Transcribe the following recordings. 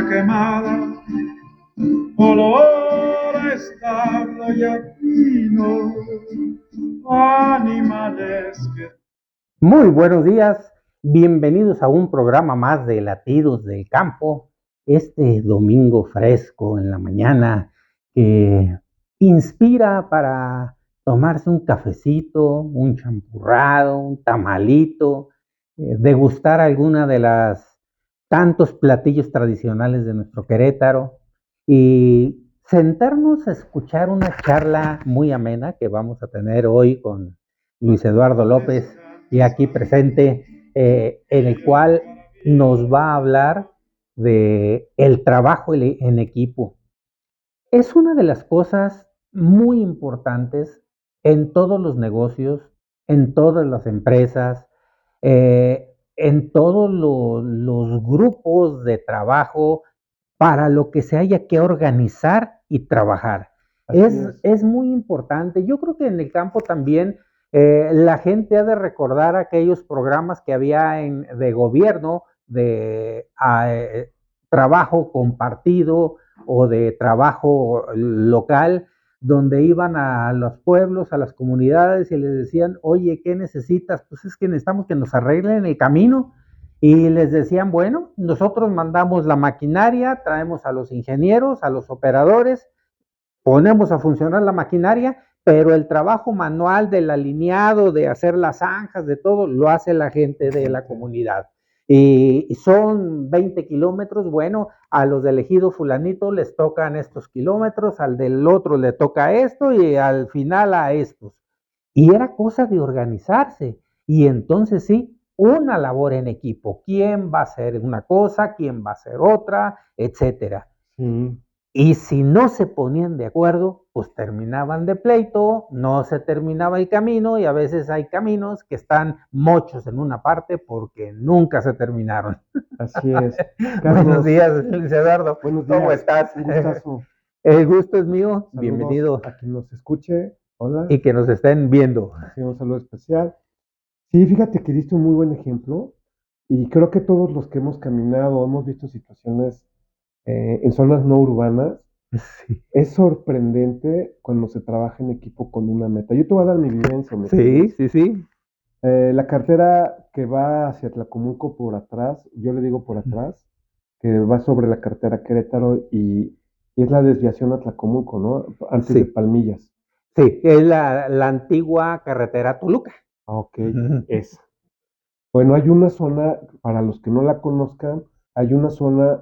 tierra quemada, olor a establo y a pino, animales que... Muy buenos días, bienvenidos a un programa más de Latidos del Campo, este domingo fresco en la mañana que inspira para tomarse un cafecito, un champurrado, un tamalito, degustar alguna de las tantos platillos tradicionales de nuestro Querétaro y sentarnos a escuchar una charla muy amena que vamos a tener hoy con Luis Eduardo López y aquí presente, en el cual nos va a hablar de el trabajo en equipo. Es una de las cosas muy importantes en todos los negocios, en todas las empresas, en todos los grupos de trabajo para lo que se haya que organizar y trabajar. Es muy importante. Yo creo que en el campo también la gente ha de recordar aquellos programas que había de gobierno, de trabajo compartido o de trabajo local, donde iban a los pueblos, a las comunidades y les decían, oye, ¿qué necesitas? Pues es que necesitamos que nos arreglen el camino. Y les decían, bueno, nosotros mandamos la maquinaria, traemos a los ingenieros, a los operadores, ponemos a funcionar la maquinaria, pero el trabajo manual del alineado, de hacer las zanjas, de todo, lo hace la gente de la comunidad. Y son 20 kilómetros, bueno, a los del ejido fulanito les tocan estos kilómetros, al del otro le toca esto y al final a estos. Y era cosa de organizarse. Y entonces sí, una labor en equipo. ¿Quién va a hacer una cosa? ¿Quién va a hacer otra? Etcétera. Sí. Y si no se ponían de acuerdo, pues terminaban de pleito, no se terminaba el camino y a veces hay caminos que están mochos en una parte porque nunca se terminaron. Así es. Buenos días, Luis Eduardo. Buenos días. ¿Cómo estás? Un gustazo. El gusto es mío. Saludos bienvenido. a quien nos escuche. Hola. Y que nos estén viendo. Sí, un saludo especial. Sí, fíjate que diste un muy buen ejemplo y creo que todos los que hemos caminado, hemos visto situaciones en zonas no urbanas, Sí. es sorprendente cuando se trabaja en equipo con una meta. Yo te voy a dar mi vivencia. Sí. La carretera que va hacia Tlacomulco por atrás, yo le digo por atrás, que va sobre la carretera Querétaro y es la desviación a Tlacomulco, ¿no? Antes Sí. de Palmillas. Sí, es la antigua carretera Toluca. Ok, esa. Bueno, hay una zona, para los que no la conozcan, hay una zona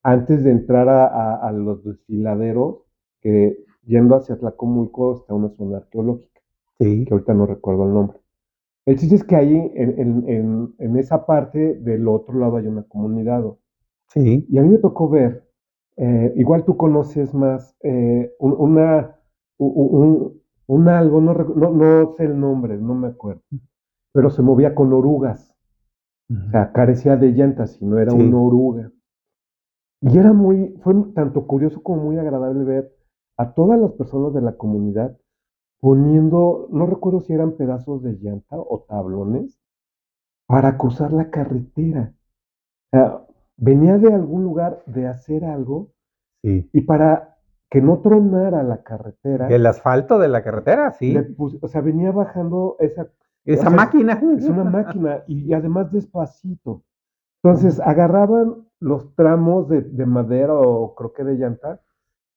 antes de entrar a los desfiladeros, que yendo hacia Tlacomulco está una zona arqueológica, Sí. que ahorita no recuerdo el nombre. El chiste es que ahí, en esa parte, del otro lado hay una comunidad. Sí. Y a mí me tocó ver, igual tú conoces más, un algo, no sé el nombre, no me acuerdo, pero se movía con orugas. O sea, carecía de llantas y no era una Sí. oruga. Y fue tanto curioso como muy agradable ver a todas las personas de la comunidad poniendo, no recuerdo si eran pedazos de llanta o tablones, para cruzar la carretera. O sea, venía de algún lugar de hacer algo Sí. y para que no tronara la carretera, El asfalto de la carretera, sí. o sea, venía bajando Esa o sea, máquina. Es una máquina y además despacito. Entonces agarraban los tramos de madera o creo que de llanta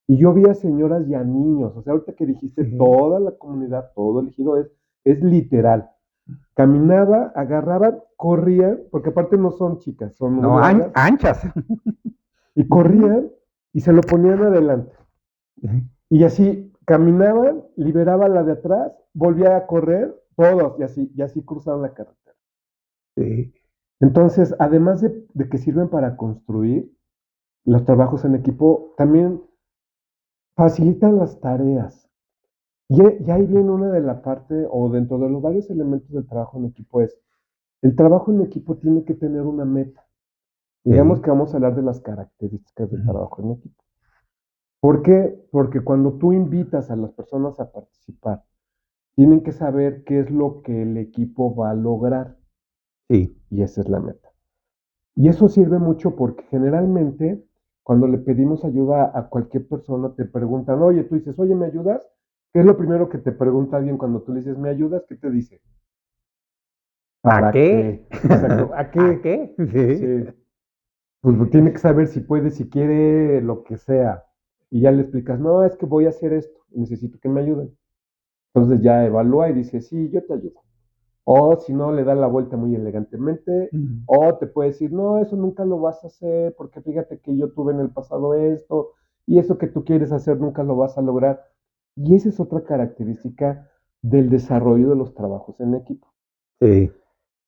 y yo vi a señoras y a niños. O sea, ahorita que dijiste Sí. toda la comunidad, todo el ejido es literal. Caminaba, agarraban, corrían, porque aparte no son chicas, son muy No, largas, anchas. y corrían y se lo ponían adelante. Y así caminaban, liberaban la de atrás, volvía a correr, todos, y así cruzaban la carretera. Sí. Entonces, además de que sirven para construir, los trabajos en equipo también facilitan las tareas. Y ahí viene una de la parte, o dentro de los varios elementos del trabajo en equipo el trabajo en equipo tiene que tener una meta. Digamos Sí. que vamos a hablar de las características del trabajo en equipo. ¿Por qué? Porque cuando tú invitas a las personas a participar, tienen que saber qué es lo que el equipo va a lograr. Sí. Y esa es la meta. Y eso sirve mucho porque generalmente cuando le pedimos ayuda a cualquier persona, te preguntan, oye, tú dices, oye, ¿me ayudas? ¿Qué es lo primero que te pregunta alguien cuando tú le dices, ¿me ayudas? ¿Qué te dice? ¿A qué? Exacto, ¿a ¿A qué? qué? Sí. Pues tiene que saber si puede, si quiere, lo que sea. Y ya le explicas, no, es que voy a hacer esto, necesito que me ayuden. Entonces ya evalúa y dice, sí, yo te ayudo. O si no, le da la vuelta muy elegantemente. Mm. O te puede decir, no, eso nunca lo vas a hacer, porque fíjate que yo tuve en el pasado esto, y eso que tú quieres hacer nunca lo vas a lograr. Y esa es otra característica del desarrollo de los trabajos en equipo, Sí.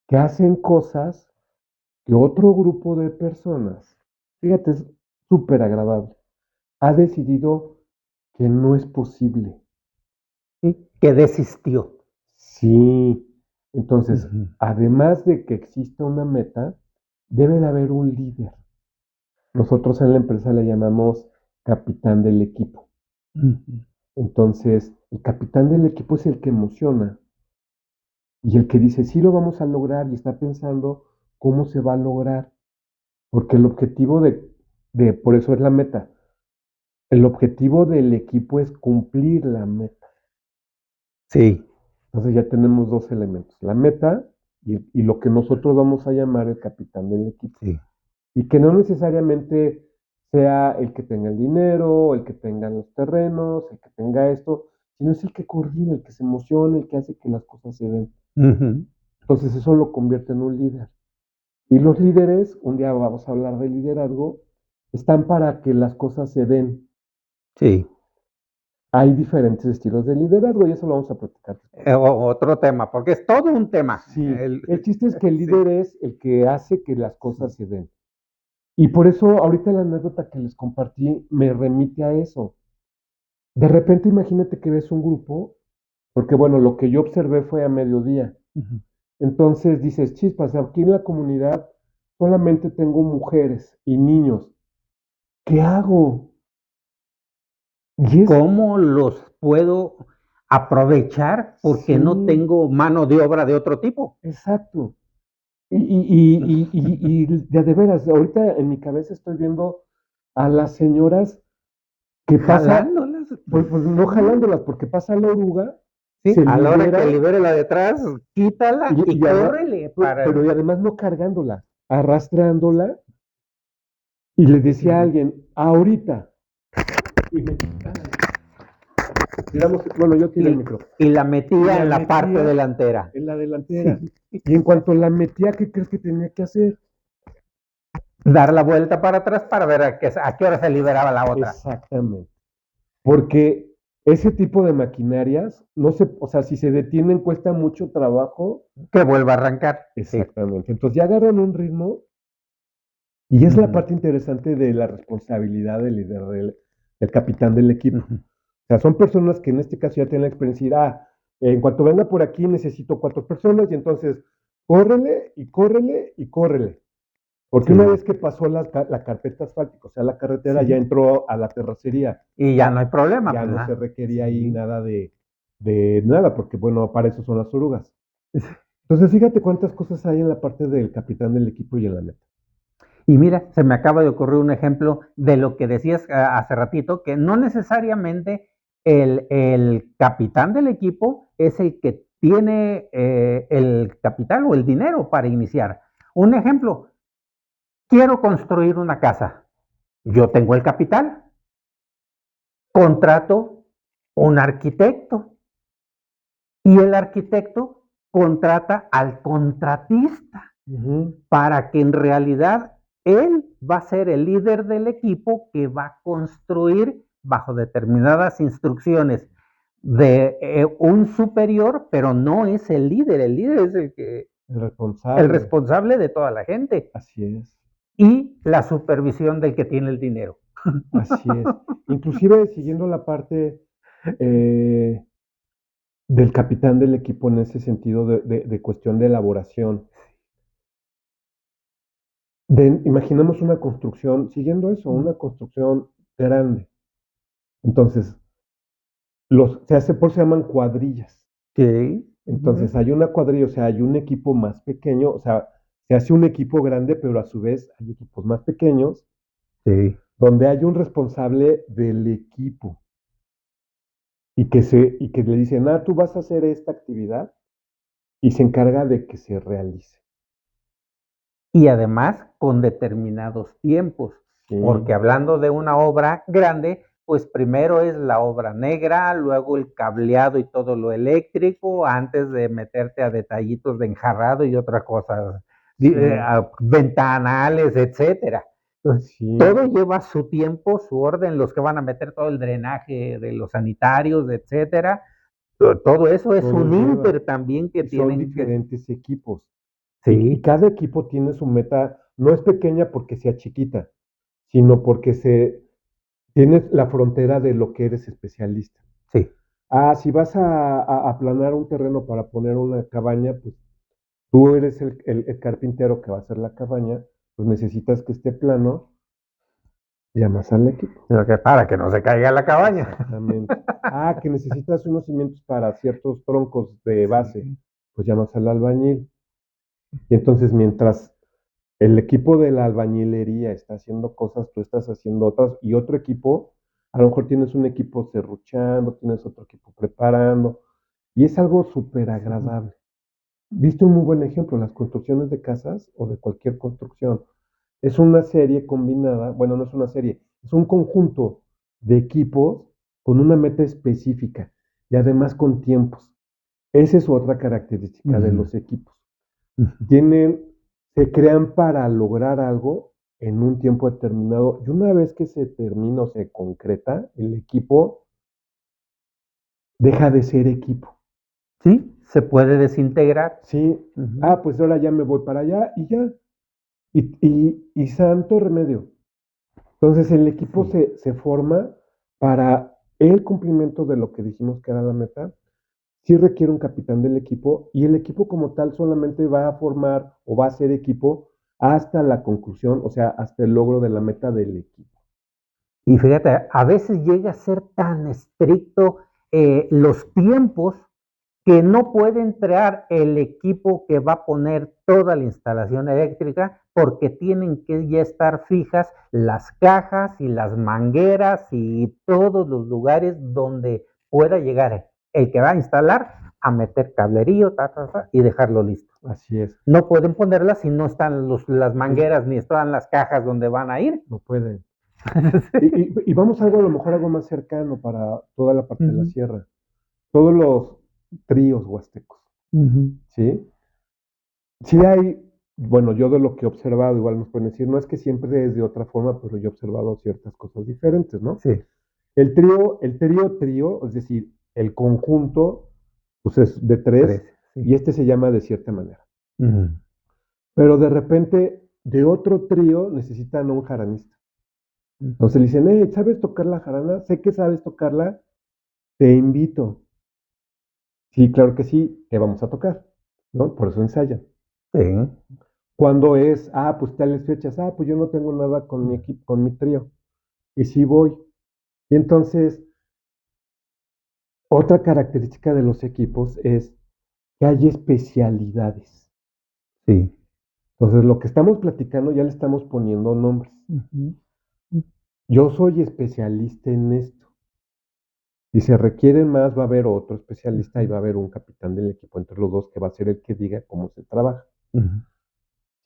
que hacen cosas que otro grupo de personas, fíjate, es súper agradable, ha decidido que no es posible. Sí, que desistió. Sí, entonces, Ujú. además de que exista una meta, debe de haber un líder. Nosotros en la empresa le llamamos capitán del equipo. Ujú. Entonces, el capitán del equipo es el que emociona y el que dice, sí lo vamos a lograr y está pensando cómo se va a lograr, porque el objetivo por eso es la meta. El objetivo del equipo es cumplir la meta. Sí, Entonces ya tenemos dos elementos, la meta y lo que nosotros vamos a llamar el capitán del equipo. sí. Y que no necesariamente sea el que tenga el dinero, el que tenga los terrenos, el que tenga esto, sino es el que coordina, el que se emociona, el que hace que las cosas se den. Ujú. Entonces eso lo convierte en un líder. Y los líderes, un día vamos a hablar de liderazgo, están para que las cosas se den. Sí. Hay diferentes estilos de liderazgo y eso lo vamos a platicar después. Otro tema, porque es todo un tema. Sí, el chiste es que el Sí. líder es el que hace que las cosas se den. Y por eso ahorita la anécdota que les compartí me remite a eso. De repente imagínate que ves un grupo, porque bueno, lo que yo observé fue a mediodía. Ujú. Entonces dices, chispas, aquí en la comunidad solamente tengo mujeres y niños. ¿Qué hago? Y es, ¿Cómo los puedo aprovechar porque no sí, tengo mano de obra de otro tipo? exacto. Y de veras, ahorita en mi cabeza estoy viendo a las señoras que pasa, Jalándolas. pues no jalándolas, porque pasa la oruga, Sí, se a la hora que libera libere la de atrás, quítala y córrele para. pero y además no cargándola, arrastrándola. Y le decía a alguien, ahorita. Y me tiramos, bueno, yo tiré el micro. Y la Y metía la en la parte metía delantera. en la delantera. Y en cuanto la metía, ¿qué crees que tenía que hacer? Dar la vuelta para atrás para ver a qué hora se liberaba la otra. Exactamente. Porque ese tipo de maquinarias, no se, o sea, si se detienen cuesta mucho trabajo. Que vuelva a arrancar. Sí. Exactamente. Entonces ya agarran un ritmo y es la Ujú. parte interesante de la responsabilidad del líder, del capitán del equipo. Ujú. O sea, son personas que en este caso ya tienen la experiencia y decir, en cuanto venga por aquí necesito 4 personas y entonces córrele y córrele y córrele. Porque Sí. una vez que pasó la carpeta asfáltica, o sea, la carretera Sí. ya entró a la terracería, Y ya no hay problema. ya Pues, no se requería ahí sí. nada de nada, porque bueno, para eso son las orugas. Entonces, fíjate cuántas cosas hay en la parte del capitán del equipo y en la meta. Y mira, se me acaba de ocurrir un ejemplo de lo que decías hace ratito, que no necesariamente el capitán del equipo es el que tiene el capital o el dinero para iniciar. Un ejemplo, quiero construir una casa. Yo tengo el capital, contrato un arquitecto y el arquitecto contrata al contratista Ujú. para que en realidad él va a ser el líder del equipo que va a construir bajo determinadas instrucciones de un superior, pero no es el líder es El el responsable, responsable de toda la gente así es, y la supervisión del que tiene el dinero. así es. Inclusive siguiendo la parte eh, del capitán del equipo en ese sentido de cuestión de elaboración. Imaginemos una construcción, siguiendo eso, una construcción grande. Entonces, se hace por se llaman cuadrillas. Sí. Entonces, hay una cuadrilla, o sea, hay un equipo más pequeño, o sea, se hace un equipo grande, pero a su vez hay equipos más pequeños, Sí. donde hay un responsable del equipo y que le dicen, tú vas a hacer esta actividad y se encarga de que se realice. Y además con determinados tiempos, Sí. porque hablando de una obra grande, pues primero es la obra negra, luego el cableado y todo lo eléctrico, antes de meterte a detallitos de enjarrado y otras cosas, Sí. ventanales, etcétera. Entonces, Sí. todo lleva su tiempo, su orden, los que van a meter todo el drenaje de los sanitarios, etcétera. Todo eso es Todo un lleva. inter también que Y son tienen que... diferentes equipos. Sí. Y cada equipo tiene su meta, no es pequeña porque sea chiquita, sino porque tienes la frontera de lo que eres especialista. Sí. Si vas a aplanar un terreno para poner una cabaña, pues tú eres el carpintero que va a hacer la cabaña, pues necesitas que esté plano, llamas al equipo. Para que no se caiga la cabaña. Exactamente. Que necesitas unos cimientos para ciertos troncos de base, pues llamas al albañil. Y entonces mientras el equipo de la albañilería está haciendo cosas, tú estás haciendo otras, y otro equipo, a lo mejor tienes un equipo serruchando, tienes otro equipo preparando, y es algo súper agradable. Viste un muy buen ejemplo, las construcciones de casas o de cualquier construcción. Es una serie combinada, bueno, no es una serie, es un conjunto de equipos con una meta específica y además con tiempos. Esa es otra característica de los equipos. Se crean para lograr algo en un tiempo determinado y una vez que se termina o se concreta, el equipo deja de ser equipo. Sí, se puede desintegrar. Sí, pues ahora ya me voy para allá y ya. Y santo remedio. Entonces el equipo se forma para el cumplimiento de lo que dijimos que era la meta. Sí requiere un capitán del equipo y el equipo como tal solamente va a formar o va a ser equipo hasta la conclusión, o sea, hasta el logro de la meta del equipo. Y fíjate, a veces llega a ser tan estricto los tiempos que no puede entrar el equipo que va a poner toda la instalación eléctrica porque tienen que ya estar fijas las cajas y las mangueras y todos los lugares donde pueda llegar el que va a instalar a meter cablerío y dejarlo listo. Así es. No pueden ponerlas si no están las mangueras ni están las cajas donde van a ir. No pueden. Y vamos a algo más cercano para toda la parte de la sierra. Todos los tríos huastecos. ¿Sí? Sí hay, bueno, yo de lo que he observado, igual nos pueden decir, no es que siempre es de otra forma, pero yo he observado ciertas cosas diferentes, ¿no? Sí. El trío, es decir, el conjunto, pues es de tres, Sí. y este se llama de cierta manera. Pero de repente, de otro trío necesitan a un jaranista. Entonces le dicen, ¿sabes tocar la jarana? Sé que sabes tocarla, te invito. Sí, claro que sí, te vamos a tocar, ¿no? Por eso ensayan. Sí. Cuando es, pues tales fechas, pues yo no tengo nada con mi equipo, con mi trío, y sí voy. Y entonces, otra característica de los equipos es que hay especialidades. Sí. Entonces, lo que estamos platicando ya le estamos poniendo nombres. Yo soy especialista en esto. Si se requieren más, va a haber otro especialista y va a haber un capitán del equipo entre los dos que va a ser el que diga cómo se trabaja.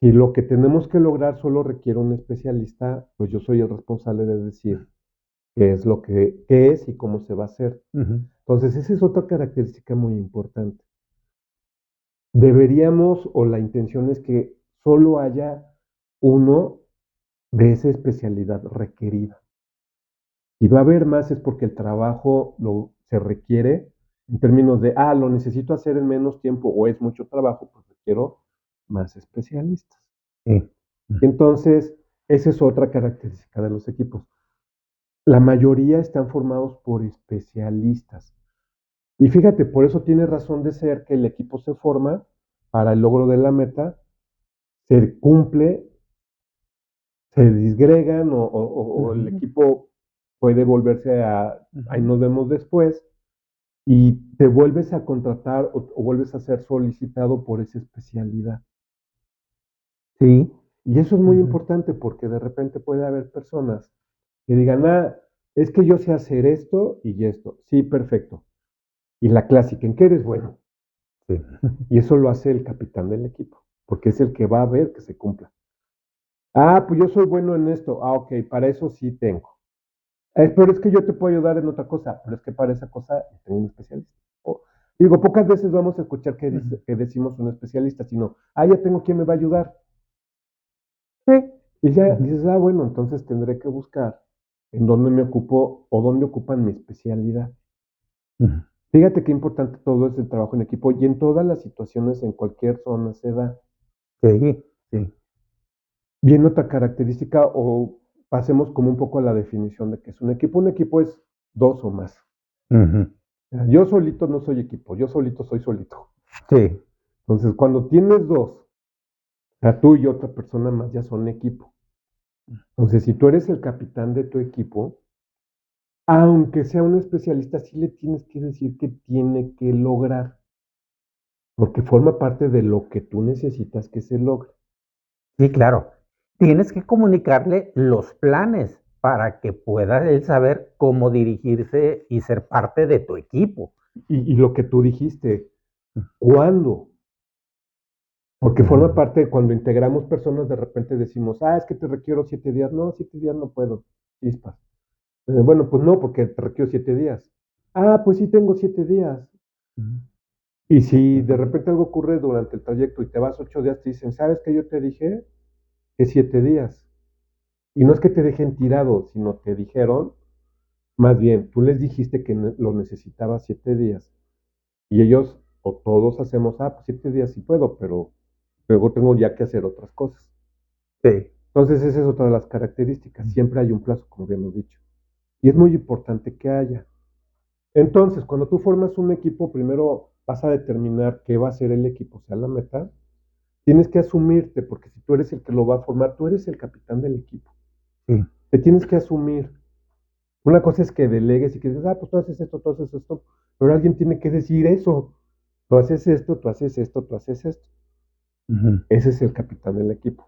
Si lo que tenemos que lograr solo requiere un especialista, pues yo soy el responsable de decir qué es lo que es y cómo se va a hacer. Entonces, esa es otra característica muy importante. Deberíamos, o la intención es que solo haya uno de esa especialidad requerida. Si va a haber más es porque el trabajo se requiere en términos de, lo necesito hacer en menos tiempo o es mucho trabajo, pues requiero más especialistas. Sí. Y entonces, esa es otra característica de los equipos. La mayoría están formados por especialistas. Y fíjate, por eso tiene razón de ser que el equipo se forma para el logro de la meta, se cumple, se disgregan o el equipo puede volverse ahí nos vemos después, y te vuelves a contratar o vuelves a ser solicitado por esa especialidad. Sí. Y eso es muy importante porque de repente puede haber personas Que digan, es que yo sé hacer esto y esto. Sí, perfecto. Y la clásica, ¿en qué eres bueno? Sí. Y eso lo hace el capitán del equipo, porque es el que va a ver que se cumpla. Pues yo soy bueno en esto. Ok, para eso sí tengo. Pero es que yo te puedo ayudar en otra cosa, pero es que para esa cosa tengo un especialista. Digo, pocas veces vamos a escuchar que decimos un especialista, sino, ya tengo quien me va a ayudar. Sí. Y ya dices, bueno, entonces tendré que buscar en dónde me ocupo o dónde ocupan mi especialidad. Ujú. Fíjate qué importante todo es el trabajo en equipo y en todas las situaciones, en cualquier zona se da. Sí, sí. Bien, otra característica o pasemos como un poco a la definición de qué es un equipo. Un equipo es dos o más. Ujú. Yo solito no soy equipo, yo solito soy solito. Sí. Entonces, cuando tienes dos, o sea, tú y otra persona más ya son equipo. Entonces, si tú eres el capitán de tu equipo, aunque sea un especialista, sí le tienes que decir que tiene que lograr, porque forma parte de lo que tú necesitas que se logre. Sí, claro. Tienes que comunicarle los planes para que pueda él saber cómo dirigirse y ser parte de tu equipo. Y lo que tú dijiste, ¿cuándo? Porque forma parte de cuando integramos personas, de repente decimos, es que te requiero 7 días. No, 7 días no puedo, chispas. Bueno, pues no, porque te requiero 7 días. Pues sí tengo 7 días. Ujú. Y si de repente algo ocurre durante el trayecto y te vas 8 días, te dicen, ¿sabes qué yo te dije? Que 7 días. Y no es que te dejen tirado, sino te dijeron, más bien, tú les dijiste que lo necesitabas 7 días. Y ellos, o todos hacemos, pues 7 días sí puedo, pero luego tengo ya que hacer otras cosas. Sí. Entonces, esa es otra de las características. Siempre hay un plazo, como habíamos dicho. Y es muy importante que haya. Entonces, cuando tú formas un equipo, primero vas a determinar qué va a ser el equipo, o sea, la meta. Tienes que asumirte, porque si tú eres el que lo va a formar, tú eres el capitán del equipo. Sí. Te tienes que asumir. Una cosa es que delegues y que dices, pues tú haces esto, tú haces esto, pero alguien tiene que decir eso. Tú haces esto, tú haces esto, tú haces esto. Ujú. Ese es el capitán del equipo.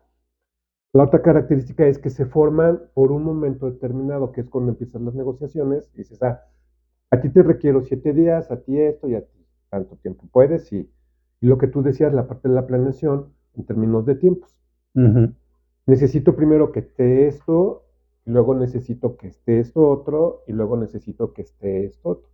La otra característica es que se forman por un momento determinado, que es cuando empiezan las negociaciones, y dices, a ti te requiero 7 días, a ti esto y a ti tanto tiempo puedes, y lo que tú decías, la parte de la planeación en términos de tiempos. Ujú. Necesito primero que esté esto, y luego necesito que esté esto otro, y luego necesito que esté esto otro.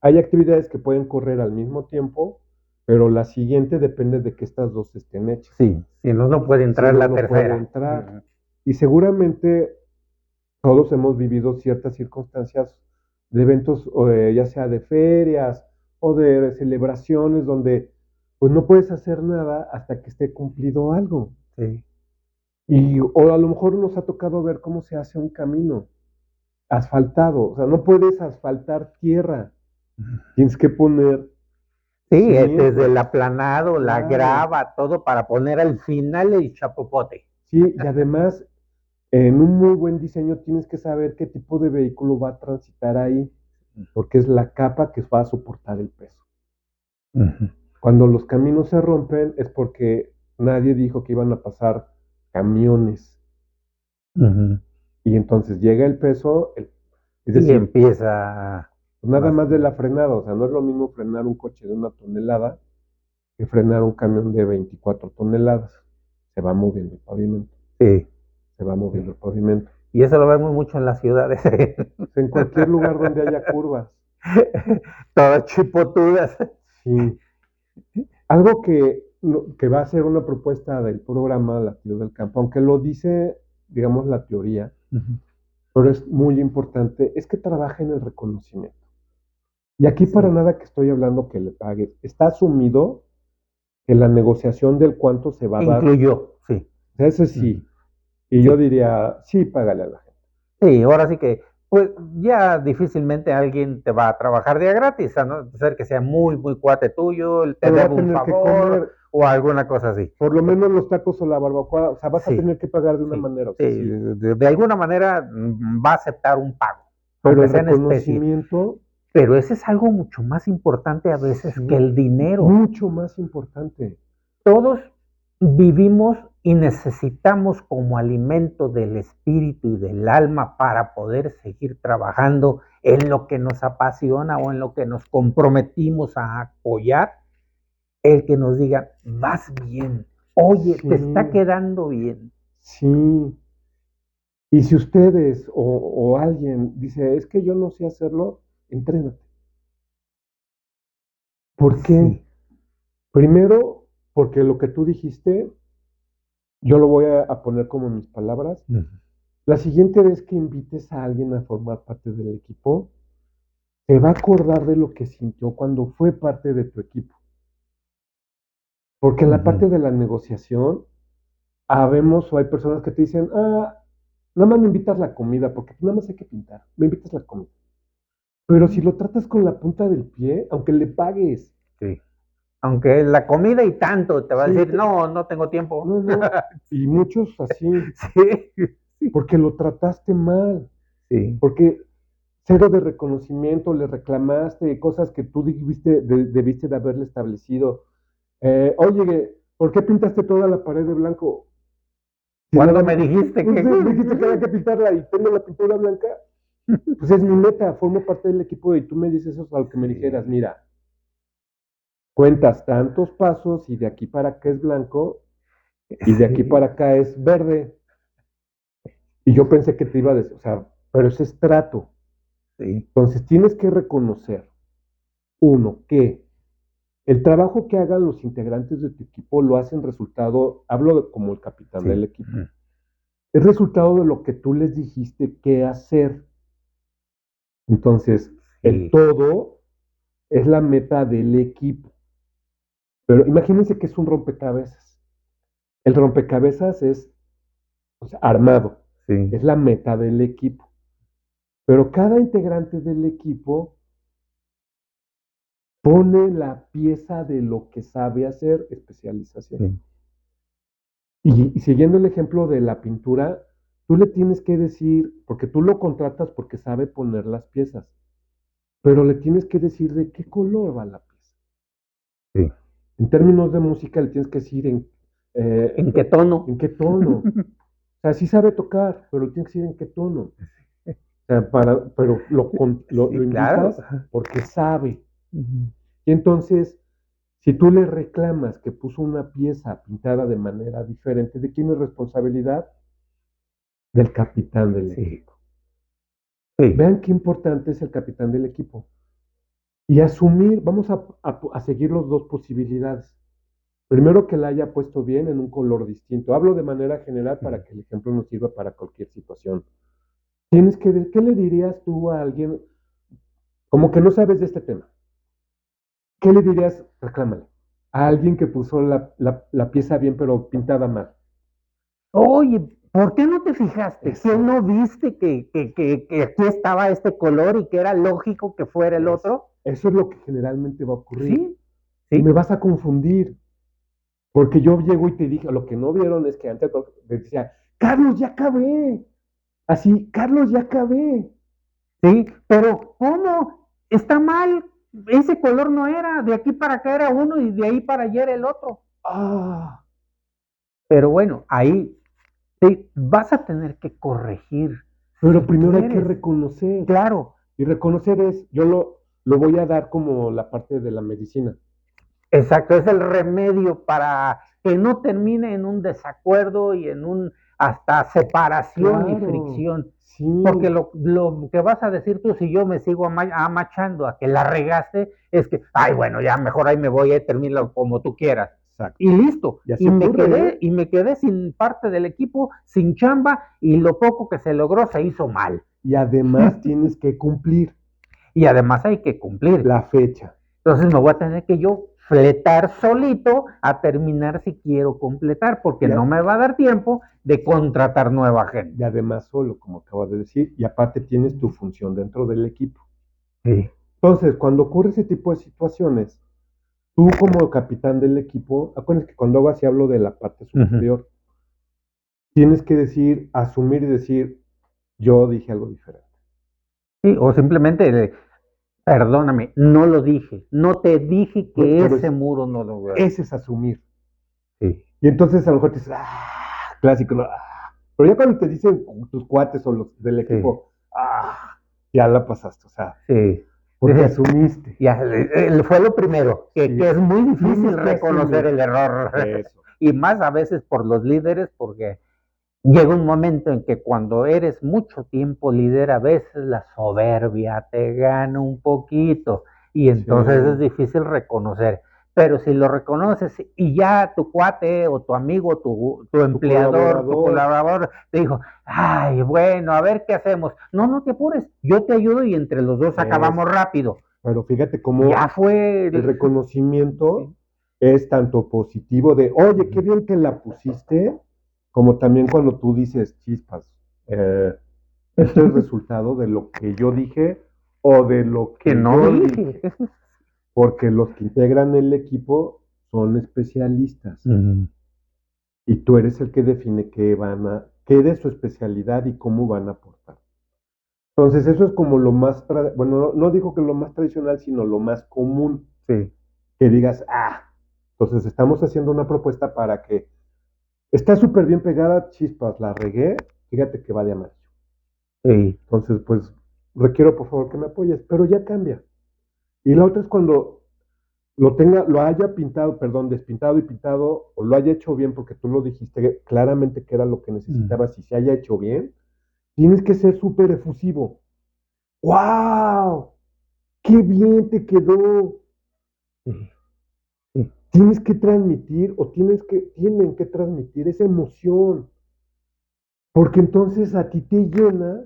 Hay actividades que pueden correr al mismo tiempo, pero la siguiente depende de que estas dos estén hechas. Sí, si no, no puede Si entrar no, la no puede tercera. entrar. Y seguramente todos hemos vivido ciertas circunstancias de eventos, ya sea de ferias o de celebraciones, donde pues no puedes hacer nada hasta que esté cumplido algo. Sí. O a lo mejor nos ha tocado ver cómo se hace un camino asfaltado. O sea, no puedes asfaltar tierra. Tienes que poner Sí, desde el cimientos. aplanado, la Claro. grava, todo para poner al final el chapopote. Sí, y además, en un muy buen diseño tienes que saber qué tipo de vehículo va a transitar ahí, porque es la capa que va a soportar el peso. Ujú. Cuando los caminos se rompen es porque nadie dijo que iban a pasar camiones. Ujú. Y entonces llega el peso, es Y decir, empieza nada más. más de la frenada. O sea, no es lo mismo frenar un coche de 1 tonelada que frenar un camión de 24 toneladas. Se va moviendo el pavimento. Sí, Se va moviendo sí. el pavimento. Y eso lo vemos mucho en las ciudades. En cualquier lugar donde haya curvas. Todas chipotudas. Sí. Algo que va a ser una propuesta del programa Latido del Campo, aunque lo dice, digamos, la teoría, Ujú. pero es muy importante, es que trabaje en el reconocimiento. Y aquí para Sí. nada que estoy hablando que le pagues. Está asumido que la negociación del cuánto se va a dar, Incluyó, sí. o sea, ese Ujú. sí. Y yo Sí. diría, sí, págale a la gente. Sí, ahora sí que, pues ya difícilmente alguien te va a trabajar día gratis, a no ser que sea muy, muy cuate tuyo, te Pero va debe a un tener que favor comer, o alguna cosa así. por lo menos los tacos o la barbacoa, o sea, vas a Sí, tener que pagar de una sí, manera, o sea, sí, sí. de alguna manera va a aceptar un pago, Pero aunque el sea en especie. reconocimiento, Pero ese es algo mucho más importante a veces que sí, el dinero. mucho más importante. Todos vivimos y necesitamos como alimento del espíritu y del alma para poder seguir trabajando en lo que nos apasiona o en lo que nos comprometimos a apoyar, el que nos diga, vas bien, oye, te está Sí, quedando bien. sí. Y si ustedes o alguien dice, es que yo no sé hacerlo, entrénate. ¿Por qué? Sí. Primero, porque lo que tú dijiste, yo lo voy a poner como mis palabras. Ujú. La siguiente vez que invites a alguien a formar parte del equipo, se va a acordar de lo que sintió cuando fue parte de tu equipo. Porque en la parte Ujú. de la negociación, habemos o hay personas que te dicen, nada más me invitas la comida, porque nada más hay que pintar, me invitas la comida. Pero si lo tratas con la punta del pie, aunque le pagues, Sí. Aunque la comida y tanto, te va a sí, decir, no, no tengo tiempo. no, no, y muchos así, Sí, porque lo trataste mal, sí, porque cero de reconocimiento, le reclamaste cosas que tú debiste de haberle establecido. Oye, ¿por qué pintaste toda la pared de blanco? Si ¿cuándo nada me más, dijiste pues, que? me dijiste que había que pintarla y tengo la pintura blanca, pues es mi meta, formo parte del equipo y tú me dices eso, a lo que me dijeras, Sí, mira, cuentas tantos pasos y de aquí para acá es blanco y de aquí sí, para acá es verde. Y yo pensé que te iba a decir, o sea, pero ese es trato. sí, Entonces tienes que reconocer, uno, que el trabajo que hagan los integrantes de tu equipo lo hacen resultado, como el capitán sí, del equipo, es resultado de lo que tú les dijiste que hacer. Entonces, el sí, todo es la meta del equipo. Pero imagínense que es un rompecabezas. El rompecabezas es, o sea, armado, sí, es la meta del equipo. Pero cada integrante del equipo pone la pieza de lo que sabe hacer, especialización. sí, Y siguiendo el ejemplo de la pintura, tú le tienes que decir, porque tú lo contratas porque sabe poner las piezas, pero le tienes que decir de qué color va la pieza. sí. En términos de música, le tienes que decir ¿En qué tono? en qué tono. O sea, sí sabe tocar, pero le tienes que decir en qué tono. O sea, pero lo Sí, claro. invitas porque sabe. Ujú. Y entonces, si tú le reclamas que puso una pieza pintada de manera diferente, ¿de quién es responsabilidad? Del capitán del Sí, equipo. sí, Vean qué importante es el capitán del equipo. Y asumir, vamos a seguir las dos posibilidades. Primero que la haya puesto bien en un color distinto. Hablo de manera general para que el ejemplo nos sirva para cualquier situación. ¿Qué le dirías tú a alguien como que no sabes de este tema? ¿Qué le dirías? Reclámale. A alguien que puso la pieza bien pero pintada mal. oye, ¿por qué no te fijaste? ¿Qué Exacto. no viste que aquí estaba este color y que era lógico que fuera el otro? Eso es lo que generalmente va a ocurrir. Sí, Y me sí, vas a confundir. Porque yo llego y te dije, lo que no vieron es que antes me decía, Carlos, ya acabé. Así, Carlos, ya acabé. sí, pero ¿cómo? Está mal. Ese color no era, de aquí para acá era uno y de ahí para allá era el otro. Ah, Pero bueno, ahí sí, vas a tener que corregir pero si primero hay que quieres. reconocer. Claro, Y reconocer es, yo lo voy a dar como la parte de la medicina. exacto, es el remedio para que no termine en un desacuerdo y en un hasta separación y Claro, fricción. Porque sí, lo que vas a decir tú, si yo me sigo amachando a que la regaste, es que, ay, bueno, ya mejor ahí me voy, termina como tú quieras. Y exacto. listo. Y así ocurre, ¿eh? Y me quedé sin parte del equipo, sin chamba, y lo poco que se logró se hizo mal. Y además tienes que cumplir Y además hay que cumplir. la fecha. Entonces me voy a tener que yo fletar solito a terminar si quiero completar, porque Y, no a- me va a dar tiempo de contratar nueva y gente. además solo, como acabas de decir, y aparte tienes tu función dentro del equipo. Sí. Entonces, cuando ocurre ese tipo de situaciones, tú como capitán del equipo, acuérdense que cuando hago así hablo de la parte Uh-huh. superior, tienes que decir, asumir y decir, yo dije algo diferente. Sí, o simplemente, perdóname, no lo dije, no te dije que Pero ese muro no lo veo. ese es asumir. Sí, Y entonces a lo mejor te dices, clásico, ¿no? Pero ya cuando te dicen tus cuates o los del equipo, ya la pasaste, o sea, sí. porque asumiste. Ya, fue lo primero, Sí. que es muy Tienes difícil que reconocer asumir el error. eso. Y más a veces por los líderes, porque llega un momento en que cuando eres mucho tiempo líder, a veces la soberbia te gana un poquito y entonces es Sí. difícil reconocer. Pero si lo reconoces y ya tu cuate o tu amigo, tu empleador, tu Colaborador, colaborador te dijo, ay, bueno, a ver qué hacemos. No, no te apures, yo te ayudo y entre los dos es, acabamos rápido. pero fíjate Ya cómo fue el reconocimiento sí. es tanto positivo de, oye, qué Ujú. bien que la pusiste, como también cuando tú dices, chispas, eh, esto es resultado de lo que yo dije o de lo Que que no yo dije. dije, porque los que integran el equipo son especialistas Ujú. y tú eres el que define qué de su especialidad y cómo van a aportar. Entonces, eso es como lo más, bueno, no digo que lo más tradicional, sino lo más común, Sí, que digas, entonces estamos haciendo una propuesta para que está súper bien pegada, chispas, la regué, fíjate que va de amarillo. sí. Entonces, pues, requiero por favor que me apoyes, pero ya cambia. Y la otra es cuando lo haya pintado, perdón, despintado y pintado, o lo haya hecho bien, porque tú lo dijiste claramente que era lo que Mm. necesitabas y se haya hecho bien, tienes que ser súper efusivo. ¡Wow! ¡Qué bien te quedó! Sí, sí. Tienes que transmitir o tienen que transmitir esa emoción, porque entonces a ti te llena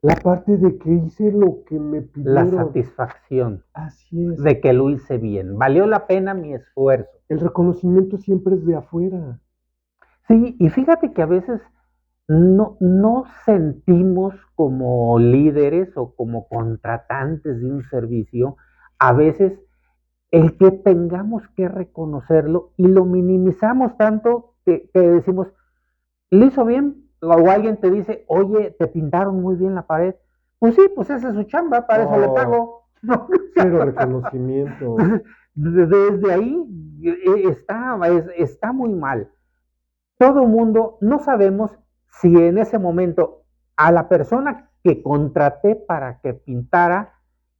la parte de que hice lo que me La pidieron. satisfacción Así es. de que lo hice bien. Valió la pena mi esfuerzo. El reconocimiento siempre es de afuera. Sí, y fíjate que a veces no sentimos como líderes o como contratantes de un servicio, a veces el que tengamos que reconocerlo y lo minimizamos tanto que decimos, ¿lo hizo bien? O alguien te dice, oye, te pintaron muy bien la pared. Pues sí, pues esa es su chamba, para eso le Oh, pago. ¿No? cero reconocimiento. Desde ahí está muy mal. Todo mundo, no sabemos si en ese momento a la persona que contraté para que pintara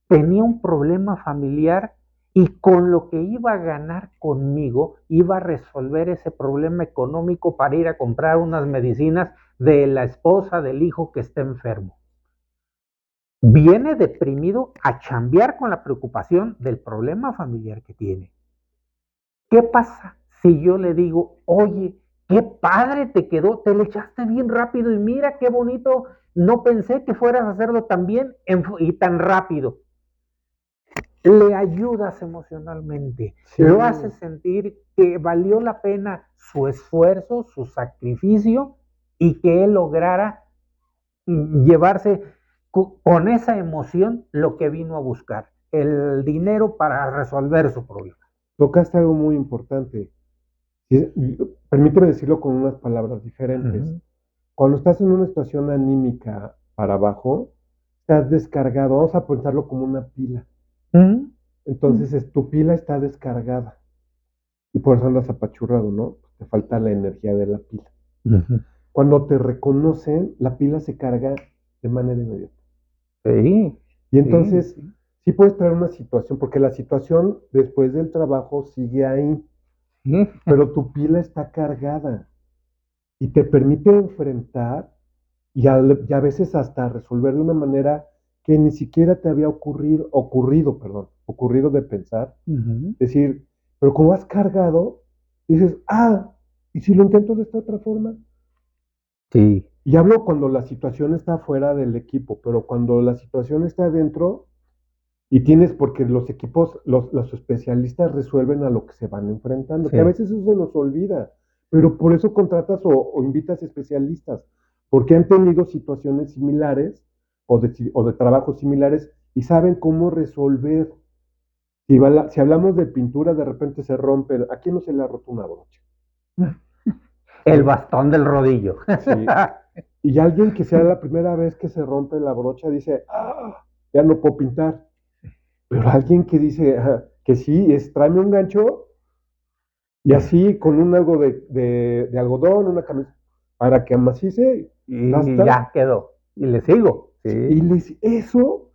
tenía un problema familiar y con lo que iba a ganar conmigo iba a resolver ese problema económico para ir a comprar unas medicinas de la esposa del hijo que está enfermo. Viene deprimido a chambear con la preocupación del problema familiar que tiene. ¿Qué pasa si yo le digo, oye, qué padre te quedó, te lo echaste bien rápido y mira qué bonito, no pensé que fueras a hacerlo tan bien y tan rápido? Le ayudas emocionalmente, Sí, lo haces sentir que valió la pena su esfuerzo, su sacrificio y que él lograra llevarse con esa emoción lo que vino a buscar, el dinero para resolver su problema. tocaste algo muy importante. Permíteme decirlo con unas palabras diferentes. Ujú. Cuando estás en una situación anímica para abajo, estás descargado. Vamos a pensarlo como una pila. Ujú. Entonces, tu pila está descargada y por eso andas apachurrado, ¿no? Te falta la energía de la pila. Ujú. Cuando te reconocen, la pila se carga de manera inmediata. Sí, Y sí, entonces, sí. sí puedes traer una situación, porque la situación después del trabajo sigue ahí, Sí. pero tu pila está cargada y te permite enfrentar y a veces hasta resolver de una manera que ni siquiera te había ocurrido de pensar. Ujú. Decir, pero como has cargado, dices, ¿y si lo intento de esta otra forma? Sí. Y hablo cuando la situación está fuera del equipo, pero cuando la situación está dentro y tienes, porque los equipos, los especialistas resuelven a lo que se van enfrentando, que a Sí. veces eso se nos olvida, pero por eso contratas o invitas especialistas, porque han tenido situaciones similares o de trabajos similares y saben cómo resolver. Si hablamos de pintura, de repente se rompe, ¿a quién no se le ha roto una brocha? El ¿No? bastón del rodillo. Sí. Y alguien que sea la primera vez que se rompe la brocha dice, ya no puedo pintar. Pero alguien que dice que sí, tráeme un gancho, Y así con un algo de algodón, una camisa, para que amacice, Y basta. ya quedó. Y le sigo. Y eso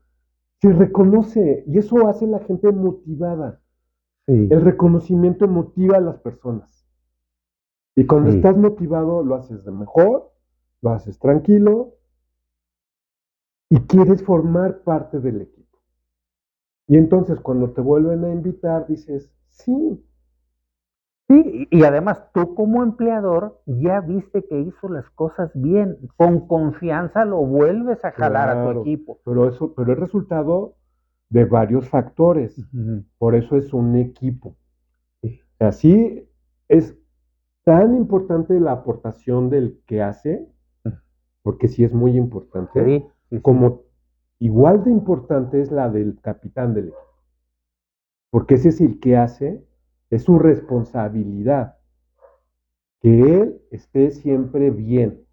se reconoce y eso hace la gente motivada. Sí. El reconocimiento motiva a las personas. Y cuando Sí. estás motivado, lo haces de mejor, lo haces tranquilo y quieres formar parte del equipo. Y entonces cuando te vuelven a invitar, dices, sí. Sí, y además tú como empleador ya viste que hizo las cosas bien, con confianza lo vuelves a jalar a tu Claro, equipo. pero es resultado de varios factores. Ujú. Por eso es un equipo. Sí. Así es tan importante la aportación del que hace, porque sí es muy importante, Sí, sí, sí. como igual de importante es la del capitán del equipo. Porque ese es el que hace, es su responsabilidad, que él esté siempre bien.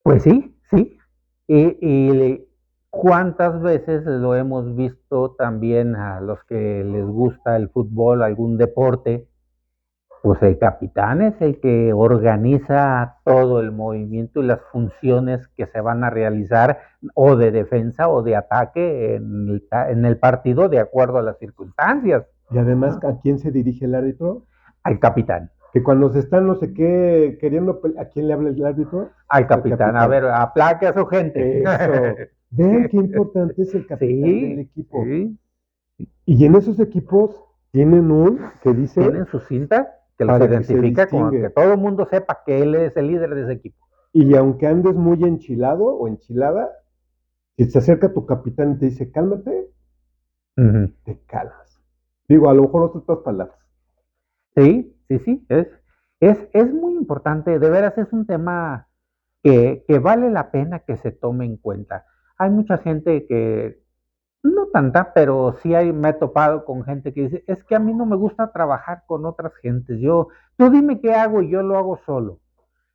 Pues sí, sí. ¿Cuántas veces lo hemos visto también a los que les gusta el fútbol, algún deporte? Pues el capitán es el que organiza todo el movimiento y las funciones que se van a realizar o de defensa o de ataque en el partido de acuerdo a las circunstancias. Y además, ¿a quién se dirige el árbitro? Al capitán. Que cuando se están no sé qué queriendo, ¿a quién le habla el árbitro? Al capitán. A ver, aplaque a su gente. Eso. Vean qué importante es el capitán del Sí, equipo. sí. Y en esos equipos tienen un que dice Tienen su cinta que los para que se identifica con que distingue. todo el mundo sepa que él es el líder de ese equipo. Y aunque andes muy enchilado o enchilada, si se acerca tu capitán y te dice cálmate, Ujú. te calmas. Digo, a lo mejor otras palabras. Sí, sí, sí, es muy importante, de veras es un tema que vale la pena que se tome en cuenta. Hay mucha gente que, no tanta, pero sí me he topado con gente que dice, es que a mí no me gusta trabajar con otras gentes, tú dime qué hago y yo lo hago solo,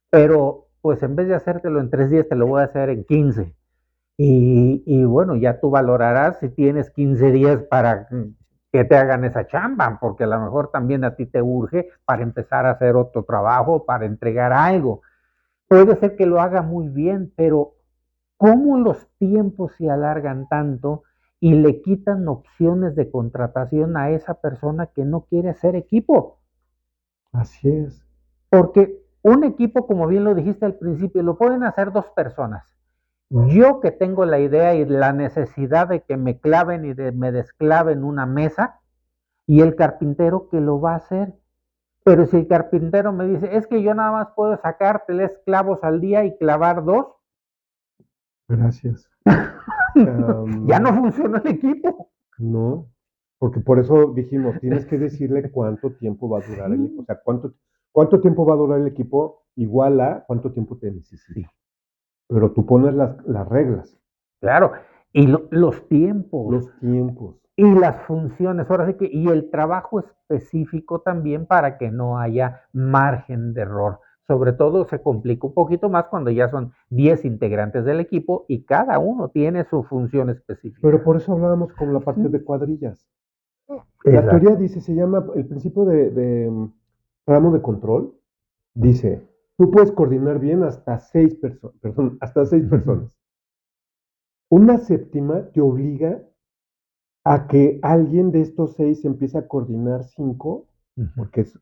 pero pues en vez de hacértelo en 3 días, te lo voy a hacer en 15. Y bueno, ya tú valorarás si tienes 15 días para que te hagan esa chamba, porque a lo mejor también a ti te urge para empezar a hacer otro trabajo, para entregar algo. Puede ser que lo haga muy bien, pero ¿cómo los tiempos se alargan tanto y le quitan opciones de contratación a esa persona que no quiere hacer equipo? Así es. Porque un equipo, como bien lo dijiste al principio, lo pueden hacer dos personas. Yo que tengo la idea y la necesidad de que me claven y me desclaven una mesa, y el carpintero que lo va a hacer. Pero si el carpintero me dice, es que yo nada más puedo sacar 3 clavos al día y clavar 2, Gracias. ya no funciona el equipo. No, porque por eso dijimos, tienes que decirle cuánto tiempo va a durar el equipo. O Sí, sea, cuánto tiempo va a durar el equipo igual a cuánto tiempo te necesita. sí, Pero tú pones las reglas, claro. Y los tiempos los tiempos. y las funciones, ahora sí que, y el trabajo específico también para que no haya margen de error. Sobre todo se complica un poquito más cuando ya son 10 integrantes del equipo y cada uno tiene su función específica. Pero por eso hablábamos con la parte de cuadrillas. La teoría Exacto. dice, se llama el principio de tramo de control. Dice, tú puedes coordinar bien hasta 6 personas, perdón, hasta 6 personas. Una séptima te obliga a que alguien de estos 6 empiece a coordinar 5, porque es,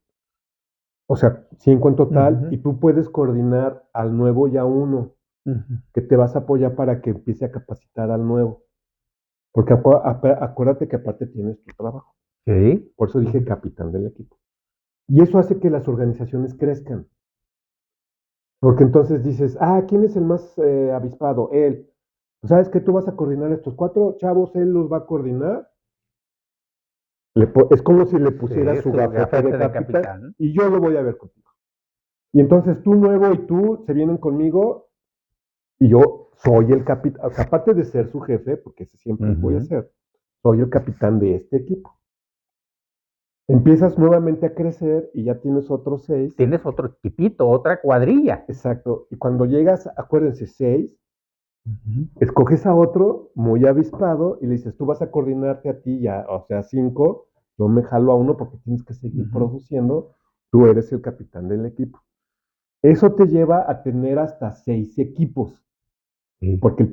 o sea, 5 en total, y tú puedes coordinar al nuevo y a uno, que te vas a apoyar para que empiece a capacitar al nuevo. Porque acuérdate que aparte tienes tu trabajo. Sí. Por eso dije capitán del equipo. Y eso hace que las organizaciones crezcan. Porque entonces dices, ¿quién es el más avispado? Él. ¿Sabes que tú vas a coordinar a estos 4 chavos? Él los va a coordinar. Es como si le pusiera Sí, su su gafete de gafete de capitán capitán. y yo lo voy a ver contigo. Y entonces tú nuevo y tú se vienen conmigo y yo soy el capitán, o sea, aparte de ser su jefe, porque ese siempre voy a ser, soy el capitán de este equipo. Empiezas nuevamente a crecer y ya tienes otros 6. Tienes otro equipito, otra cuadrilla. Exacto. Y cuando llegas, acuérdense, 6, escoges a otro muy avispado y le dices, tú vas a coordinarte a ti ya, o sea, 5, yo me jalo a uno porque tienes que seguir Ujú. produciendo, tú eres el capitán del equipo. Eso te lleva a tener hasta 6 equipos, Sí. porque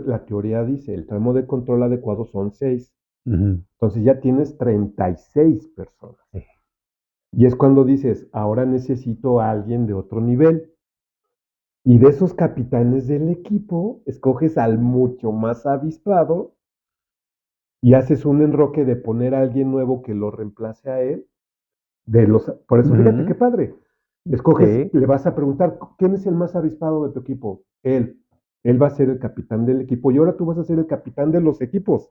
la teoría dice, el tramo de control adecuado son 6. Ujú. Entonces ya tienes 36 personas. Sí. Y es cuando dices, ahora necesito a alguien de otro nivel. Y de esos capitanes del equipo, escoges al mucho más avispado y haces un enroque de poner a alguien nuevo que lo reemplace a él. Por eso, fíjate qué Ujú. padre. Escoges, Sí. le vas a preguntar, ¿quién es el más avispado de tu equipo? Él. Él va a ser el capitán del equipo y ahora tú vas a ser el capitán de los equipos.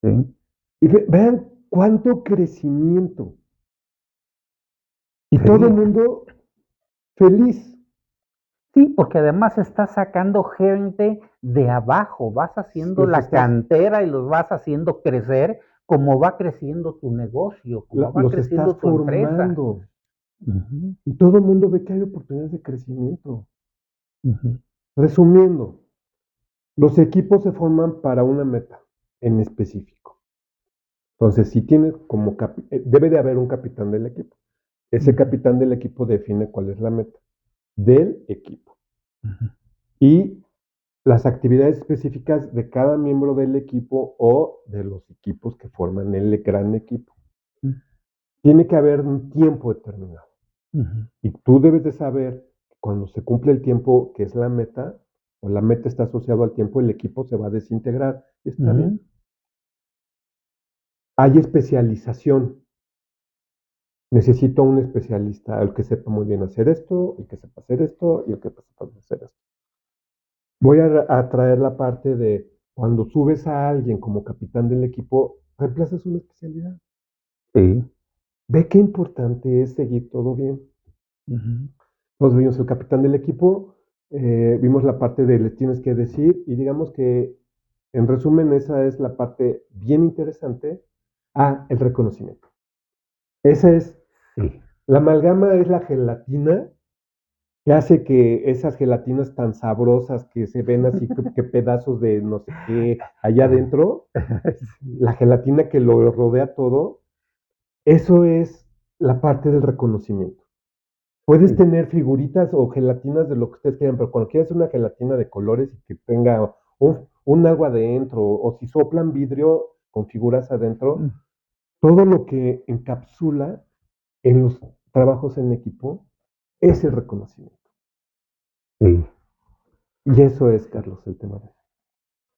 Sí. Y vean cuánto crecimiento. Y todo el Sí. mundo feliz. Sí, porque además estás sacando gente de abajo, vas haciendo Los la estás, cantera y los vas haciendo crecer como va creciendo tu negocio, como va los estás creciendo tu empresa. formando. Ujú. Y todo el mundo ve que hay oportunidades de crecimiento. Ujú. Resumiendo, los equipos se forman para una meta en específico. Entonces, si tienes debe de haber un capitán del equipo. Ese Ujú. capitán del equipo define cuál es la meta del equipo. Ujú. Y las actividades específicas de cada miembro del equipo o de los equipos que forman el gran equipo. Tiene que haber un tiempo determinado. Ujú. Y tú debes de saber que cuando se cumple el tiempo que es la meta, o la meta está asociada al tiempo, el equipo se va a desintegrar. Está bien. Ujú. Hay especialización. Necesito un especialista, el que sepa muy bien hacer esto, el que sepa hacer esto y el que sepa hacer esto. Voy a traer la parte de cuando subes a alguien como capitán del equipo, reemplazas una especialidad. Sí. Ve qué importante es seguir todo bien. Ujú. Nos vimos el capitán del equipo, vimos la parte de les tienes que decir y digamos que en resumen esa es la parte bien interesante. El reconocimiento. Esa es, Sí. la amalgama es la gelatina que hace que esas gelatinas tan sabrosas que se ven así que pedazos de no sé qué allá adentro, la gelatina que lo rodea todo, eso es la parte del reconocimiento. Puedes Sí. tener figuritas o gelatinas de lo que ustedes quieran, pero cuando quieras una gelatina de colores y que tenga un agua adentro, o si soplan vidrio con figuras adentro, Mm. todo lo que encapsula en los trabajos en equipo es el reconocimiento. Sí. Y eso es, Carlos, el tema de hoy.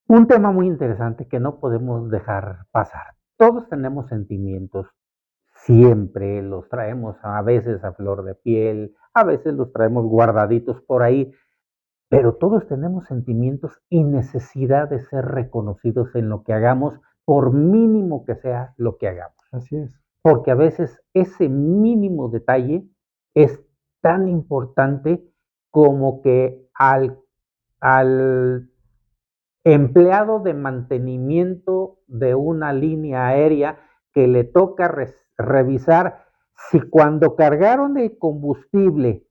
Un tema muy interesante que no podemos dejar pasar. Todos tenemos sentimientos, siempre los traemos a veces a flor de piel, a veces los traemos guardaditos por ahí, pero todos tenemos sentimientos y necesidad de ser reconocidos en lo que hagamos, por mínimo que sea lo que hagamos. Así es. Porque a veces ese mínimo detalle es tan importante como que al empleado de mantenimiento de una línea aérea que le toca revisar si cuando cargaron el combustible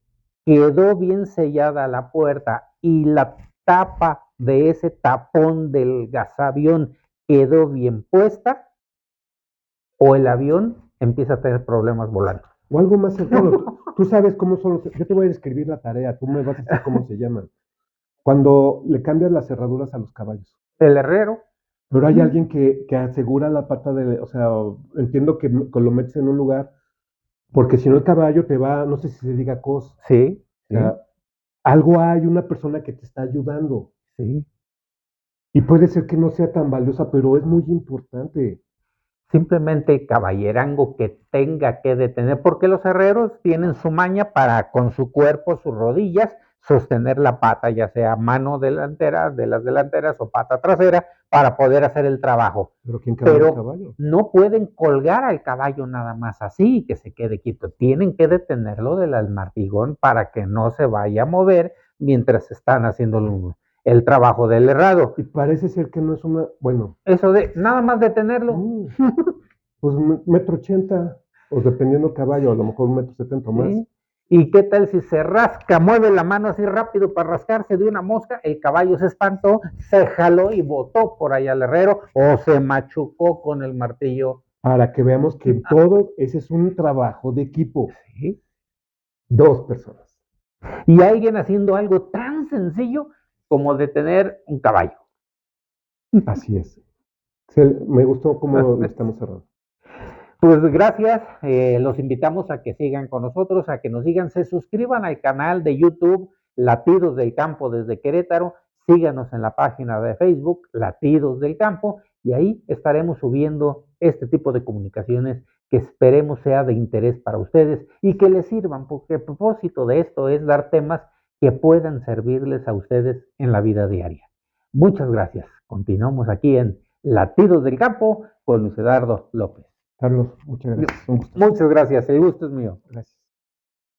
quedó bien sellada la puerta y la tapa de ese tapón del gasavión quedó bien puesta, o el avión empieza a tener problemas volando. O algo más cercano. Tú sabes cómo son los. Yo te voy a describir la tarea, tú me vas a decir cómo se llaman. Cuando le cambias las cerraduras a los caballos. El herrero. Pero hay alguien que asegura la pata de. O sea, entiendo que lo metes en un lugar, porque si no el caballo te va, no sé si se diga cos. Sí, O sí, sea, algo hay, una persona que te está ayudando. sí. Y puede ser que no sea tan valiosa, pero es muy importante. Simplemente caballerango que tenga que detener, porque los herreros tienen su maña para con su cuerpo, sus rodillas, sostener la pata, ya sea mano delantera, de las delanteras o pata trasera, para poder hacer el trabajo. Pero ¿quién cambia el Pero caballo? no pueden colgar al caballo nada más así, que se quede quieto. Tienen que detenerlo del martigón para que no se vaya a mover mientras están haciendo el trabajo del herrado. Y parece ser que no es una. Bueno, Eso de nada más detenerlo. pues 1,80 m, o dependiendo del caballo, a lo mejor 1,70 m o más. ¿Sí? ¿Y qué tal si se rasca, mueve la mano así rápido para rascarse de una mosca? El caballo se espantó, se jaló y botó por allá al herrero o se machucó con el martillo para que veamos que todo ese es un trabajo de equipo. Sí. 2 personas. Y alguien haciendo algo tan sencillo como detener un caballo. Así es. Me gustó cómo lo estamos cerrando. Pues gracias, los invitamos a que sigan con nosotros, a que nos sigan, se suscriban al canal de YouTube Latidos del Campo desde Querétaro, síganos en la página de Facebook Latidos del Campo y ahí estaremos subiendo este tipo de comunicaciones que esperemos sea de interés para ustedes y que les sirvan, porque el propósito de esto es dar temas que puedan servirles a ustedes en la vida diaria. Muchas gracias. Continuamos aquí en Latidos del Campo con Luis Eduardo López. Carlos, muchas gracias. Un gusto. Muchas gracias, el gusto es mío. Gracias.